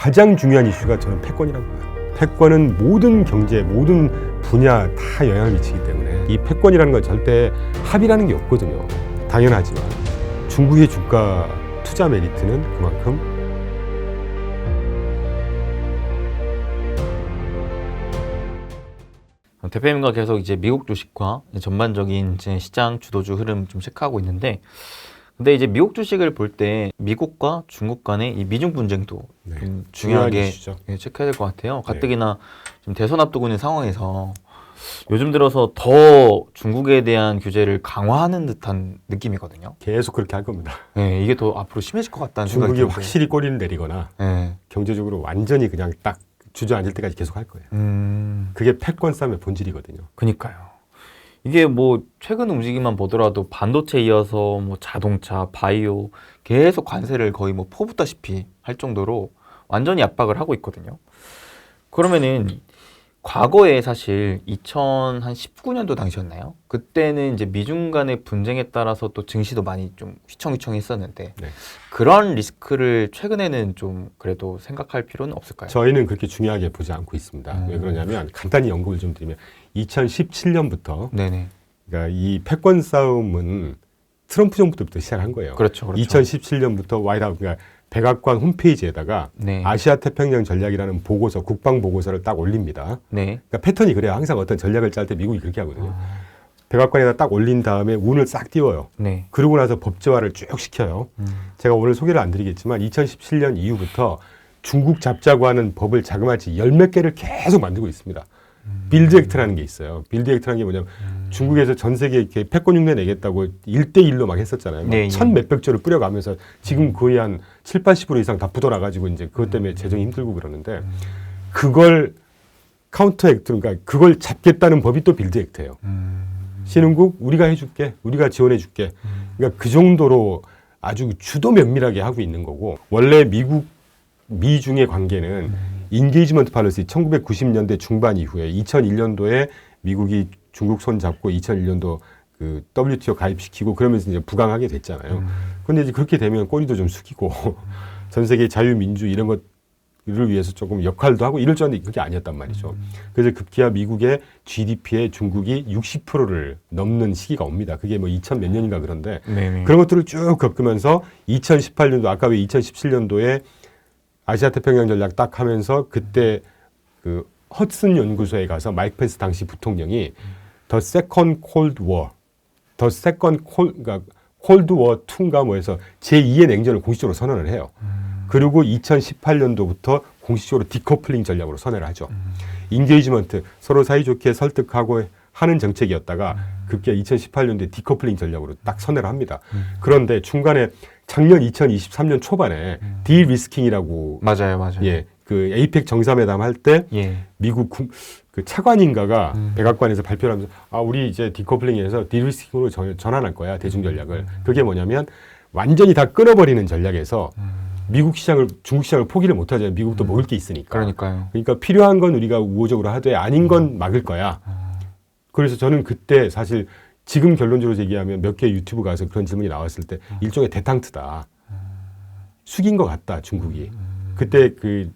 가장 중요한 이슈가 저는 패권이라고 봐요. 패권은 모든 경제, 모든 분야 다 영향을 미치기 때문에 이 패권이라는 건 절대 합의라는 게 없거든요. 당연하지만 중국의 주가 투자 메리트는 그만큼 대표님과 계속 이제 미국 주식과 전반적인 이제 시장 주도주 흐름 좀 체크하고 있는데, 근데 이제 미국 주식을 볼 때 미국과 중국 간의 이 미중 분쟁도 좀 중요하게 체크해야 될 것 같아요. 가뜩이나 좀 대선 앞두고 있는 상황에서 요즘 들어서 더 중국에 대한 규제를 강화하는 듯한 느낌이거든요. 계속 그렇게 할 겁니다. 네, 이게 더 앞으로 심해질 것 같다는 생각이 중국이 확실히 꼬리를 내리거나 경제적으로 완전히 그냥 딱 주저앉을 때까지 계속 할 거예요. 그게 패권 싸움의 본질이거든요. 그니까요. 이게 뭐 최근 움직임만 보더라도 반도체 이어서 뭐 자동차, 바이오 계속 관세를 거의 뭐 퍼붓다시피 할 정도로 완전히 압박을 하고 있거든요. 그러면은 과거에 사실 2019년도 당시였나요? 그때는 이제 미중 간의 분쟁에 따라서 또 증시도 많이 좀 휘청휘청했었는데 그런 리스크를 최근에는 좀 그래도 생각할 필요는 없을까요? 저희는 그렇게 중요하게 보지 않고 있습니다. 왜 그러냐면 간단히 언급을 좀 드리면 2017년부터 그러니까 이 패권 싸움은 트럼프 정부 때부터 시작한 거예요. 그렇죠. 2017년부터 와이드하우스 그러니까 백악관 홈페이지에다가 아시아 태평양 전략이라는 보고서, 국방 보고서를 딱 올립니다. 그러니까 패턴이 그래요. 항상 어떤 전략을 짤 때 미국이 그렇게 하거든요. 백악관에다 딱 올린 다음에 운을 싹 띄워요. 그러고 나서 법제화를 쭉 시켜요. 제가 오늘 소개를 안 드리겠지만 2017년 이후부터 중국 잡자고 하는 법을 자그마치 열 몇 개를 계속 만들고 있습니다. 빌드 액트라는 게 있어요. 빌드 액트라는 게 뭐냐면 중국에서 전 세계에 이렇게 패권 흉내 내겠다고 1대1로 막 했었잖아요. 천 몇백 조를 뿌려가면서 지금 거의 한 7, 80% 이상 다 부도나가지고 이제 그것 때문에 재정이 힘들고 그러는데 그걸 카운터 액트, 그러니까 그걸 잡겠다는 법이 또 빌드 액트예요. 신흥국 우리가 해줄게, 우리가 지원해줄게. 그러니까 그 정도로 아주 주도 면밀하게 하고 있는 거고 원래 미중의 관계는 인게이지먼트 팔러시 1990년대 중반 이후에 2001년도에 미국이 중국 손 잡고 2001년도 그 WTO 가입시키고 그러면서 이제 부강하게 됐잖아요. 그런데 이제 그렇게 되면 꼬리도 좀 숙이고 전 세계 자유민주 이런 것을 위해서 조금 역할도 하고 이럴 줄 알았는데 그게 아니었단 말이죠. 그래서 급기야 미국의 GDP에 중국이 60%를 넘는 시기가 옵니다. 그게 뭐 2000 몇 년인가 그런데 그런 것들을 쭉 겪으면서 2018년도 아까 왜 2017년도에 아시아 태평양 전략 딱 하면서 그때 그 허슨 연구소에 가서 마이크 펜스 당시 부통령이 The Second Cold War, The Second Cold, 그러니까 Cold War 2인가 뭐 해서 제2의 냉전을 공식적으로 선언을 해요. 그리고 2018년도부터 공식적으로 디커플링 전략으로 선언을 하죠. 인게이지먼트, 서로 사이좋게 설득하고 하는 정책이었다가 급기야 2018년도에 디커플링 전략으로 딱 선언을 합니다. 그런데 중간에 작년 2023년 초반에 디리스킹이라고 맞아요. 예, 그 에이펙 정상회담 할 때 미국 그 차관인가가 백악관에서 발표를 하면서 우리 이제 디커플링에서 디리스킹으로 전환할 거야 대중 전략을. 그게 뭐냐면 완전히 다 끊어버리는 전략에서 미국 시장을 중국 시장을 포기를 못 하잖아요. 미국도 먹을 게 있으니까. 그러니까 필요한 건 우리가 우호적으로 하되 아닌 건 막을 거야. 그래서 저는 그때 사실 지금 결론적으로 얘기하면 몇 개 유튜브 가서 그런 질문이 나왔을 때 일종의 대탕트다. 숙인 것 같다, 중국이. 그때 그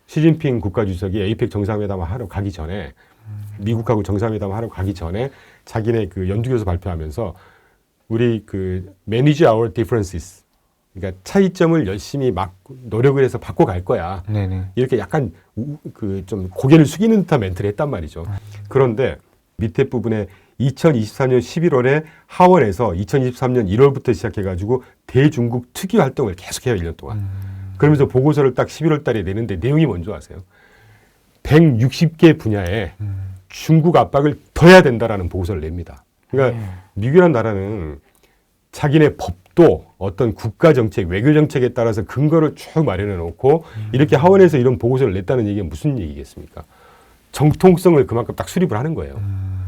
시진핑 국가주석이 에이펙 정상회담을 하러 가기 전에 미국하고 정상회담을 하러 가기 전에 자기네 그 연두교서 발표하면서 우리 그 manage our differences. 그러니까 차이점을 열심히 막 노력을 해서 바꿔갈 거야. 이렇게 약간 그 좀 고개를 숙이는 듯한 멘트를 했단 말이죠. 그런데 밑에 부분에 2024년 11월에 하원에서 2023년 1월부터 시작해가지고 대중국 특위 활동을 계속해요. 1년 동안. 그러면서 보고서를 딱 11월 달에 내는데 내용이 뭔지 아세요? 160개 분야에 중국 압박을 더 해야 된다라는 보고서를 냅니다. 그러니까 미국이라는 나라는 자기네 법도 어떤 국가 정책, 외교 정책에 따라서 근거를 쭉 마련해 놓고 이렇게 하원에서 이런 보고서를 냈다는 얘기가 무슨 얘기겠습니까? 정통성을 그만큼 딱 수립을 하는 거예요.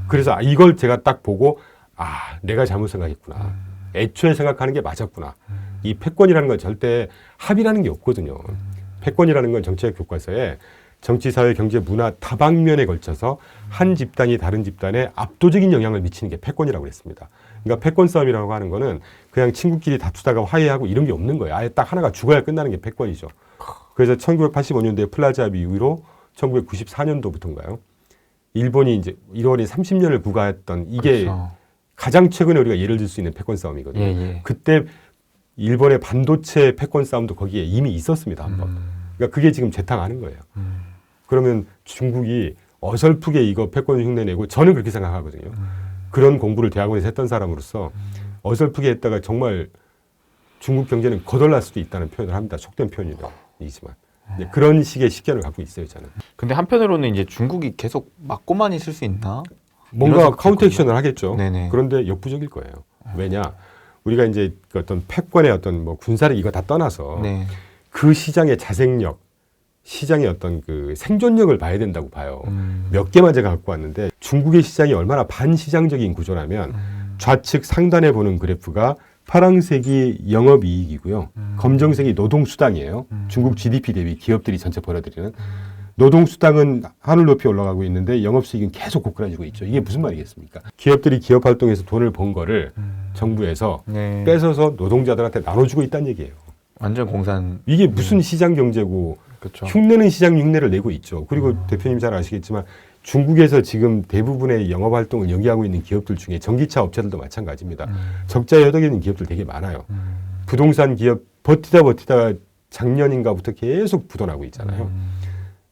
그래서 이걸 제가 딱 보고 내가 잘못 생각했구나. 애초에 생각하는 게 맞았구나. 이 패권이라는 건 절대 합의라는 게 없거든요. 패권이라는 건 정치학 교과서에 정치, 사회, 경제, 문화 다방면에 걸쳐서 한 집단이 다른 집단에 압도적인 영향을 미치는 게 패권이라고 그랬습니다. 그러니까 패권 싸움이라고 하는 거는 그냥 친구끼리 다투다가 화해하고 이런 게 없는 거예요. 아예 딱 하나가 죽어야 끝나는 게 패권이죠. 그래서 1985년도에 플라자 합의 이후로 1994년도부터인가요? 일본이 이제 1월에 30년을 부과했던 이게 그렇죠. 가장 최근에 우리가 예를 들 수 있는 패권 싸움이거든요. 그때 일본의 반도체 패권 싸움도 거기에 이미 있었습니다. 한번. 그러니까 그게 지금 재탕하는 거예요. 그러면 중국이 어설프게 이거 패권 흉내내고 저는 그렇게 생각하거든요. 그런 공부를 대학원에서 했던 사람으로서 어설프게 했다가 정말 중국 경제는 거덜날 수도 있다는 표현을 합니다. 속된 표현이지만 그런 식의 식견을 갖고 있어요, 저는. 근데 한편으로는 이제 중국이 계속 막고만 있을 수 있나? 뭔가 카운터 액션을 하겠죠. 네네. 그런데 역부족일 거예요. 왜냐? 우리가 이제 그 어떤 패권의 어떤 뭐 군사력 이거 다 떠나서 네. 그 시장의 자생력, 시장의 어떤 그 생존력을 봐야 된다고 봐요. 몇 개만 제가 갖고 왔는데 중국의 시장이 얼마나 반시장적인 구조라면 좌측 상단에 보는 그래프가 파란색이 영업이익이고요. 검정색이 노동수당이에요. 중국 GDP 대비 기업들이 전체 벌어들이는. 노동수당은 하늘 높이 올라가고 있는데 영업수익은 계속 고꾸라지고 있죠. 이게 무슨 말이겠습니까? 기업들이 기업 활동에서 돈을 번 거를 정부에서 네. 뺏어서 노동자들한테 나눠주고 있다는 얘기예요. 완전 공산. 이게 무슨 시장 경제고 그렇죠. 흉내는 시장 흉내를 내고 있죠. 그리고 대표님 잘 아시겠지만 중국에서 지금 대부분의 영업 활동을 영위하고 있는 기업들 중에 전기차 업체들도 마찬가지입니다. 적자에 허덕이는 있는 기업들 되게 많아요. 부동산 기업 버티다 작년인가부터 계속 부도나고 있잖아요.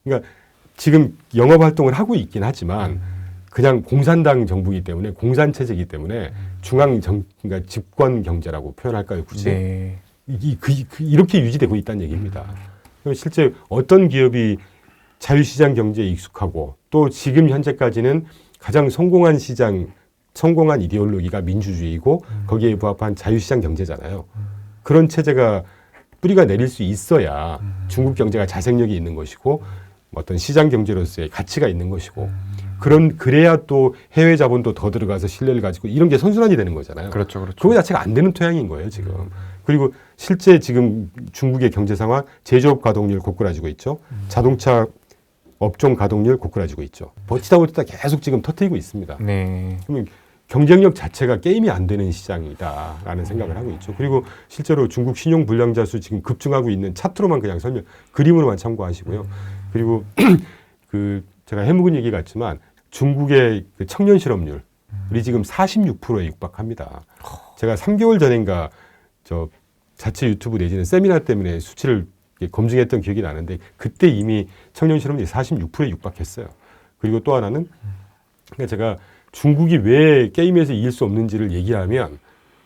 그러니까 지금 영업 활동을 하고 있긴 하지만 그냥 공산당 정부이기 때문에 공산 체제이기 때문에 그러니까 집권 경제라고 표현할까요, 굳이? 네. 이렇게 유지되고 있다는 얘기입니다. 실제 어떤 기업이 자유시장 경제에 익숙하고 또 지금 현재까지는 가장 성공한 성공한 이데올로기가 민주주의고 거기에 부합한 자유시장 경제잖아요. 그런 체제가 뿌리가 내릴 수 있어야 중국 경제가 자생력이 있는 것이고 어떤 시장 경제로서의 가치가 있는 것이고 그래야 또 해외 자본도 더 들어가서 신뢰를 가지고 이런 게 선순환이 되는 거잖아요. 그렇죠, 그렇죠. 그거 자체가 안 되는 토양인 거예요, 지금. 그리고 실제 지금 중국의 경제 상황, 제조업 가동률 고꾸라지고 있죠. 자동차 업종 가동률 고꾸라지고 있죠. 버티다 계속 지금 터뜨리고 있습니다. 네. 그러면 경쟁력 자체가 게임이 안 되는 시장이다라는 생각을 하고 있죠. 그리고 실제로 중국 신용 불량자 수 지금 급증하고 있는 차트로만 그냥 그림으로만 참고하시고요. 그리고 제가 해묵은 얘기 같지만 중국의 그 청년 실업률 우리 지금 46%에 육박합니다. 제가 3개월 전인가 자체 유튜브 내지는 세미나 때문에 수치를 검증했던 기억이 나는데 그때 이미 청년 실업률이 46%에 육박했어요. 그리고 또 하나는 그러니까 제가 중국이 왜 게임에서 이길 수 없는지를 얘기하면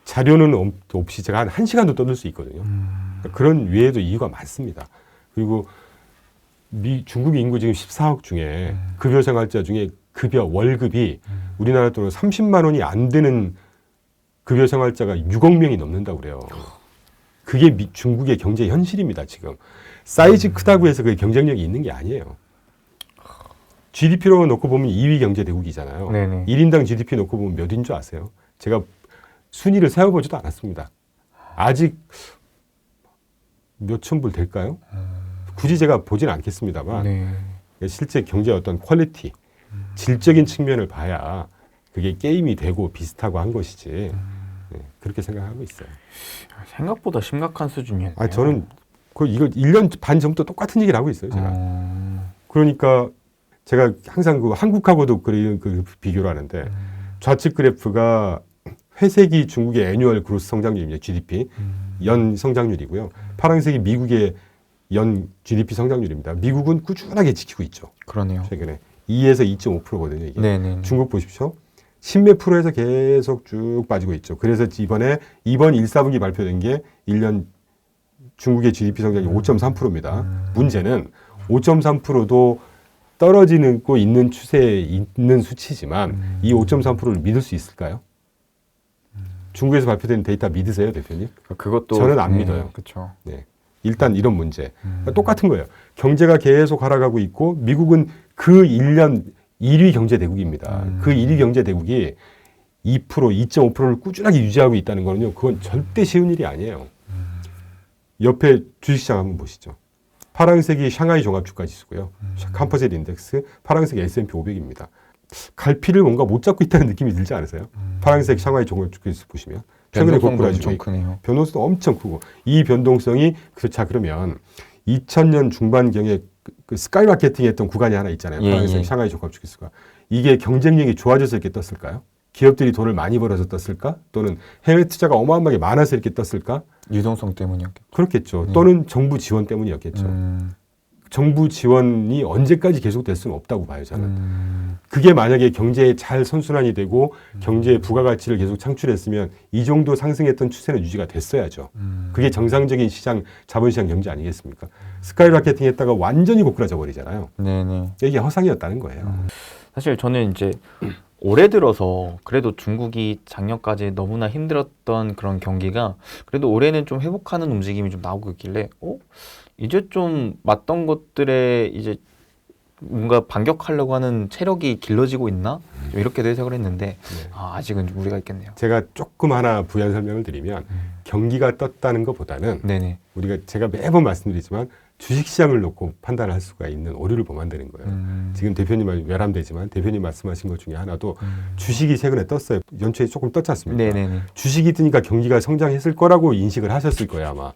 자료는 없이 제가 한 1시간도 떠들 수 있거든요. 그러니까 그런 외에도 이유가 많습니다. 그리고 중국 인구 지금 14억 중에 급여 생활자 중에 월급이 우리나라 돈으로 30만 원이 안 되는 급여 생활자가 6억 명이 넘는다고 그래요. 그게 중국의 경제 현실입니다, 지금. 사이즈 크다고 해서 그게 경쟁력이 있는 게 아니에요. GDP로 놓고 보면 2위 경제대국이잖아요. 네네. 1인당 GDP 놓고 보면 몇인 줄 아세요? 제가 순위를 세워보지도 않았습니다. 아직 몇천 불 될까요? 굳이 제가 보진 않겠습니다만 네. 실제 경제의 어떤 퀄리티, 질적인 측면을 봐야 그게 게임이 되고 비슷하고 한 것이지 네, 그렇게 생각하고 있어요. 생각보다 심각한 수준이에요. 저는 이거 1년 반 전부터 똑같은 얘기를 하고 있어요. 제가. 그러니까 제가 항상 한국하고도 그 비교를 하는데 좌측 그래프가 회색이 중국의 애뉴얼 그로스 성장률입니다. GDP 연 성장률이고요. 파란색이 미국의 연 GDP 성장률입니다. 미국은 꾸준하게 지키고 있죠. 그러네요. 최근에 2에서 2.5%거든요. 이게. 네네. 중국 보십시오. 10몇 프로에서 계속 쭉 빠지고 있죠. 그래서 이번 1사분기 발표된 게 1년 중국의 GDP 성장이 5.3%입니다. 문제는 5.3%도 떨어지고 있는 추세에 있는 수치지만 이 5.3%를 믿을 수 있을까요? 중국에서 발표된 데이터 믿으세요, 대표님? 그것도 저는 안 믿어요. 그렇죠. 네. 일단 이런 문제. 똑같은 거예요. 경제가 계속 하락하고 있고 미국은 그 1년 1위 경제대국입니다. 그 1위 경제대국이 2%, 2.5%를 꾸준하게 유지하고 있다는 거는요. 그건 절대 쉬운 일이 아니에요. 옆에 주식시장 한번 보시죠. 파란색이 샹하이 종합주가지수고요. 컴포짓 인덱스, 파란색 S&P 500입니다. 갈피를 뭔가 못 잡고 있다는 느낌이 들지 않으세요? 파란색 샹하이 종합주가지수 보시면 최근에 고꾸라지고 엄청 크네요. 변동성도 엄청 크고 이 변동성이 그러면 2000년 중반경에 그 스카이마케팅 했던 구간이 하나 있잖아요. 프랑스 샹하이 종합주기수가. 이게 경쟁력이 좋아져서 이렇게 떴을까요? 기업들이 돈을 많이 벌어서 떴을까? 또는 해외 투자가 어마어마하게 많아서 이렇게 떴을까? 유동성 때문이었겠죠. 그렇겠죠. 또는 정부 지원 때문이었겠죠. 정부 지원이 언제까지 계속될 수는 없다고 봐요, 저는. 그게 만약에 경제에 잘 선순환이 되고 경제의 부가가치를 계속 창출했으면 이 정도 상승했던 추세는 유지가 됐어야죠. 그게 정상적인 시장, 자본시장 경제 아니겠습니까? 스카이마케팅 했다가 완전히 고꾸라져 버리잖아요. 네네. 이게 허상이었다는 거예요. 사실 저는 이제 올해 들어서 그래도 중국이 작년까지 너무나 힘들었던 그런 경기가 그래도 올해는 좀 회복하는 움직임이 좀 나오고 있길래 이제 좀 맞던 것들에 이제 뭔가 반격하려고 하는 체력이 길러지고 있나? 좀 이렇게도 해석을 했는데 아직은 좀 무리가 있겠네요. 제가 조금 하나 부연 설명을 드리면 경기가 떴다는 것보다는 네네. 우리가 제가 매번 말씀드리지만 주식시장을 놓고 판단을 할 수가 있는 오류를 보면 안 되는 거예요. 지금 대표님 말 외람되지만 대표님 말씀하신 것 중에 하나도 주식이 최근에 떴어요. 연초에 조금 떴지 않습니까? 네네네. 주식이 뜨니까 경기가 성장했을 거라고 인식을 하셨을 거예요 아마.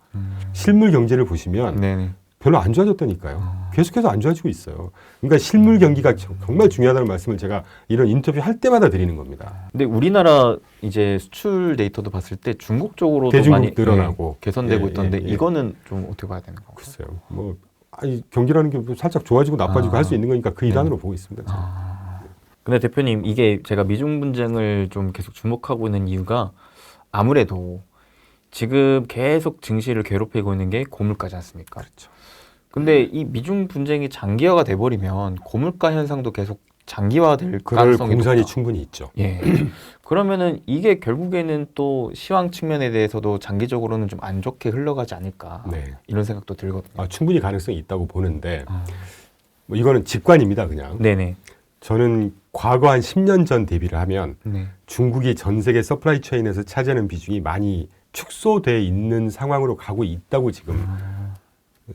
실물 경제를 보시면 네네. 별로 안 좋아졌다니까요. 계속해서 안 좋아지고 있어요. 그러니까 실물 경기가 정말 중요하다는 말씀을 제가 이런 인터뷰 할 때마다 드리는 겁니다. 근데 우리나라 이제 수출 데이터도 봤을 때 중국 쪽으로도 대중국 많이 늘어나고 개선되고 예, 있던데 예, 예. 이거는 좀 어떻게 봐야 되는 건가요? 글쎄요. 뭐 경기라는 게 살짝 좋아지고 나빠지고 할 수 있는 거니까 그 일환으로 보고 있습니다. 저는. 근데 대표님 이게 제가 미중 분쟁을 좀 계속 주목하고 있는 이유가 아무래도 지금 계속 증시를 괴롭히고 있는 게 고물가지 않습니까? 그렇죠. 근데 이 미중 분쟁이 장기화가 돼버리면 고물가 현상도 계속 장기화될 그럴 가능성이 공산이 높다. 충분히 있죠. 예. 그러면은 이게 결국에는 또 시황 측면에 대해서도 장기적으로는 좀 안 좋게 흘러가지 않을까 네. 이런 생각도 들거든요. 충분히 가능성이 있다고 보는데 뭐 이거는 직관입니다. 그냥. 네네. 저는 과거 한 10년 전 대비를 하면 네. 중국이 전 세계 서플라이 체인에서 차지하는 비중이 많이 축소돼 있는 상황으로 가고 있다고 지금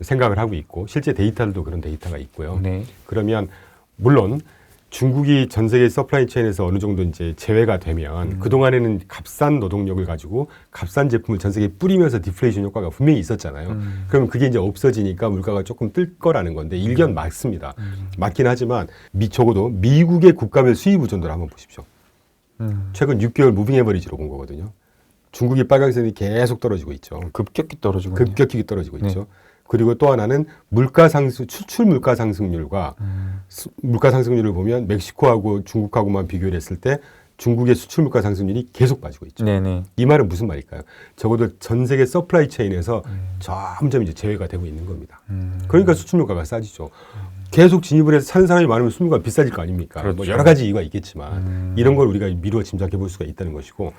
생각을 하고 있고 실제 데이터들도 그런 데이터가 있고요. 네. 그러면 물론 중국이 전 세계 서플라이 체인에서 어느 정도 이제 제외가 되면 그동안에는 값싼 노동력을 가지고 값싼 제품을 전 세계에 뿌리면서 디플레이션 효과가 분명히 있었잖아요. 그럼 그게 이제 없어지니까 물가가 조금 뜰 거라는 건데 일견 맞습니다. 맞긴 하지만 적어도 미국의 국가별 수입 의존도를 한번 보십시오. 최근 6개월 무빙 에버리지로 본 거거든요. 중국이 빨간색이 계속 떨어지고 있죠. 급격히 떨어지고 있네요. 급격히 떨어지고 네. 있죠. 그리고 또 하나는 물가 상승, 추출 물가 상승률과 물가 상승률을 보면 멕시코하고 중국하고만 비교를 했을 때 중국의 수출 물가 상승률이 계속 빠지고 있죠. 네네. 이 말은 무슨 말일까요? 적어도 전 세계 서플라이 체인에서 점점 이제 제외가 되고 있는 겁니다. 그러니까 수출 물가가 싸지죠. 계속 진입을 해서 사는 사람이 많으면 수출 물가가 비싸질 거 아닙니까? 그렇죠. 뭐 여러 가지 이유가 있겠지만 이런 걸 우리가 미루어 짐작해 볼 수가 있다는 것이고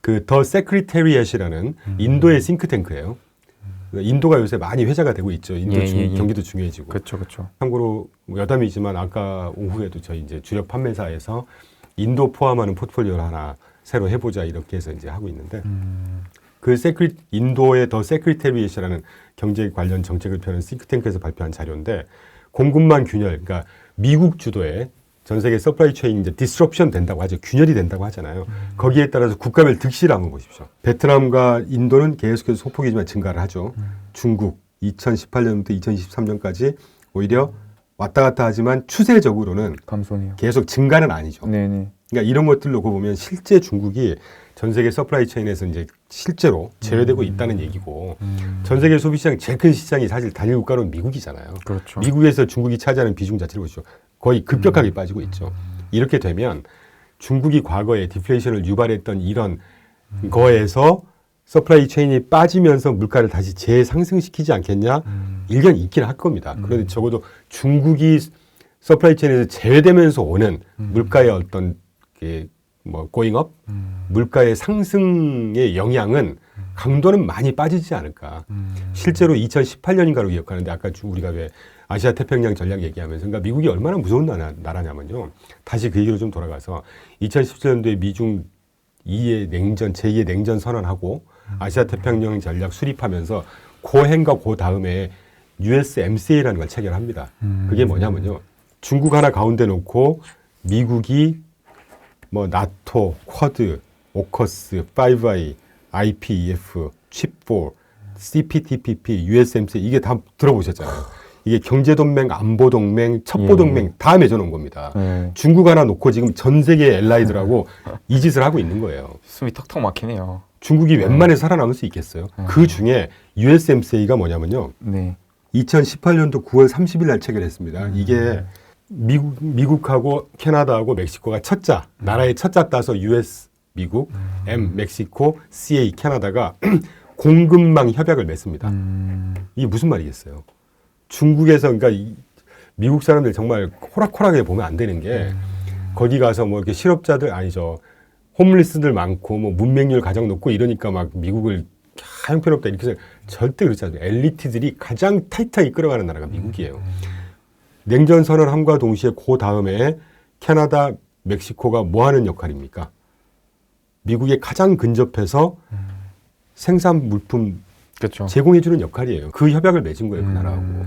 그 더 세크리테리엇이라는 인도의 싱크탱크예요. 인도가 요새 많이 회자가 되고 있죠. 인도 경기도 중요해지고. 그렇죠, 그렇죠. 참고로 여담이지만 아까 오후에도 저희 이제 주력 판매사에서 인도 포함하는 포트폴리오를 하나 새로 해보자 이렇게 해서 이제 하고 있는데 그 인도의 더 세크리테리엇이라는 경제 관련 정책을 펴는 싱크탱크에서 발표한 자료인데 공급망 균열, 그러니까 미국 주도의 전 세계 서플라이 체인 이제 디스럽션 된다고 하죠. 균열이 된다고 하잖아요. 거기에 따라서 국가별 득실을 한번 보십시오. 베트남과 인도는 계속해서 소폭이지만 증가를 하죠. 중국 2018년부터 2023년까지 오히려 왔다 갔다 하지만 추세적으로는 감소네요. 계속 증가는 아니죠. 네네. 그러니까 이런 것들 놓고 보면 실제 중국이 전 세계 서플라이 체인에서 이제 실제로 제외되고 있다는 얘기고 전 세계 소비 시장 제일 큰 시장이 사실 단일 국가로는 미국이잖아요. 그렇죠. 미국에서 중국이 차지하는 비중 자체를 보시죠. 거의 급격하게 빠지고 있죠. 이렇게 되면 중국이 과거에 디플레이션을 유발했던 이런 거에서 서플라이 체인이 빠지면서 물가를 다시 재상승시키지 않겠냐? 일견 있긴 할 겁니다. 그런데 적어도 중국이 서플라이 체인에서 제외되면서 오는 물가의 어떤 뭐 going up, 물가의 상승의 영향은 강도는 많이 빠지지 않을까. 실제로 2018년인가로 기억하는데 아까 우리가 왜 아시아 태평양 전략 얘기하면서 그러니까 미국이 얼마나 무서운 나라냐면요. 다시 그 얘기로 좀 돌아가서 2017년도에 미중 2의 냉전, 제2의 냉전 선언하고 아시아 태평양 전략 수립하면서 그 해인가 그 다음에 USMCA라는 걸 체결합니다. 그게 뭐냐면요. 중국 하나 가운데 놓고 미국이 뭐 나토, 쿼드, 오커스, 5i, IPEF, 칩4 CPTPP, USMC 이게 다 들어보셨잖아요. 이게 경제동맹, 안보동맹, 첩보동맹 다 맺어놓은 겁니다. 중국 하나 놓고 지금 전 세계 엘라이들하고 이 짓을 하고 있는 거예요. 숨이 턱턱 막히네요. 중국이 웬만해 살아남을 수 있겠어요? 그 중에 USMCA가 뭐냐면요. 2018년도 9월 30일 날 체결했습니다. 이게 미국하고 캐나다하고 멕시코가 첫자, 나라의 첫자 따서 US, 미국, M, 멕시코, CA, 캐나다가 공급망 협약을 맺습니다. 이게 무슨 말이겠어요? 중국에서, 그러니까 미국 사람들 정말 호락호락하게 보면 안 되는 게 거기 가서 뭐 이렇게 실업자들, 아니죠. 홈리스들 많고 뭐 문맹률 가장 높고 이러니까 막 미국을 형편없다 이렇게 해서 절대 그렇지 않아요. 엘리트들이 가장 타이트하게 끌어가는 나라가 미국이에요. 냉전 선언함과 동시에 그 다음에 캐나다, 멕시코가 뭐 하는 역할입니까? 미국에 가장 근접해서 생산 물품 그렇죠. 제공해주는 역할이에요. 그 협약을 맺은 거예요, 그 나라하고.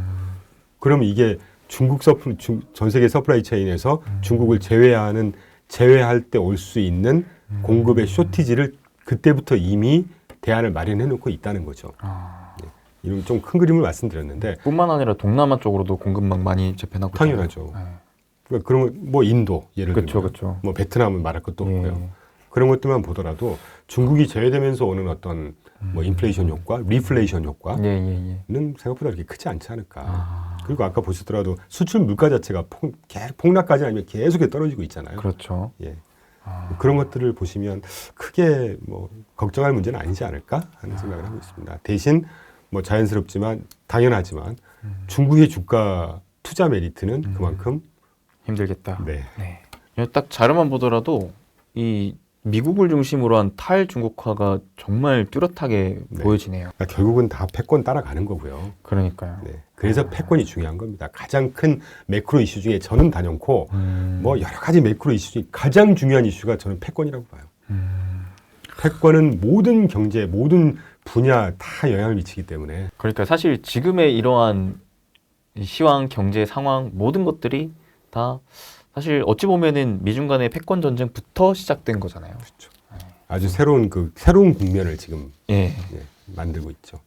그러면 이게 전 세계 서플라이 체인에서 중국을 제외할 때 올 수 있는 공급의 쇼티지를 그때부터 이미 대안을 마련해 놓고 있다는 거죠. 네. 이런 좀 큰 그림을 말씀드렸는데 뿐만 아니라 동남아 쪽으로도 공급망 많이 재편하고 당연하죠. 그러니까 그런 뭐 인도 예를 들면 뭐 베트남은 말할 것도 없고요. 그런 것들만 보더라도 중국이 제외되면서 오는 어떤 뭐 인플레이션 효과, 리플레이션 효과는 생각보다 그렇게 크지 않지 않을까. 그리고 아까 보시더라도 수출 물가 자체가 폭락까지 아니면 계속 떨어지고 있잖아요. 그렇죠. 예. 그런 것들을 보시면 크게 뭐 걱정할 문제는 아니지 않을까 하는 생각을 하고 있습니다. 대신 뭐 자연스럽지만 당연하지만 중국의 주가 투자 메리트는 그만큼 힘들겠다. 네. 딱 자료만 보더라도 이 미국을 중심으로 한 탈중국화가 정말 뚜렷하게 보여지네요. 그러니까 결국은 다 패권 따라가는 거고요. 그러니까요. 네. 그래서 패권이 중요한 겁니다. 가장 큰 매크로 이슈 중에 저는 단연코 뭐 여러 가지 매크로 이슈 중에 가장 중요한 이슈가 저는 패권이라고 봐요. 패권은 모든 경제, 모든 분야 다 영향을 미치기 때문에. 그러니까 사실 지금의 이러한 시황, 경제 상황 모든 것들이 다 사실 어찌 보면은 미중 간의 패권 전쟁부터 시작된 거잖아요. 그렇죠. 아주 새로운 국면을 지금 만들고 있죠.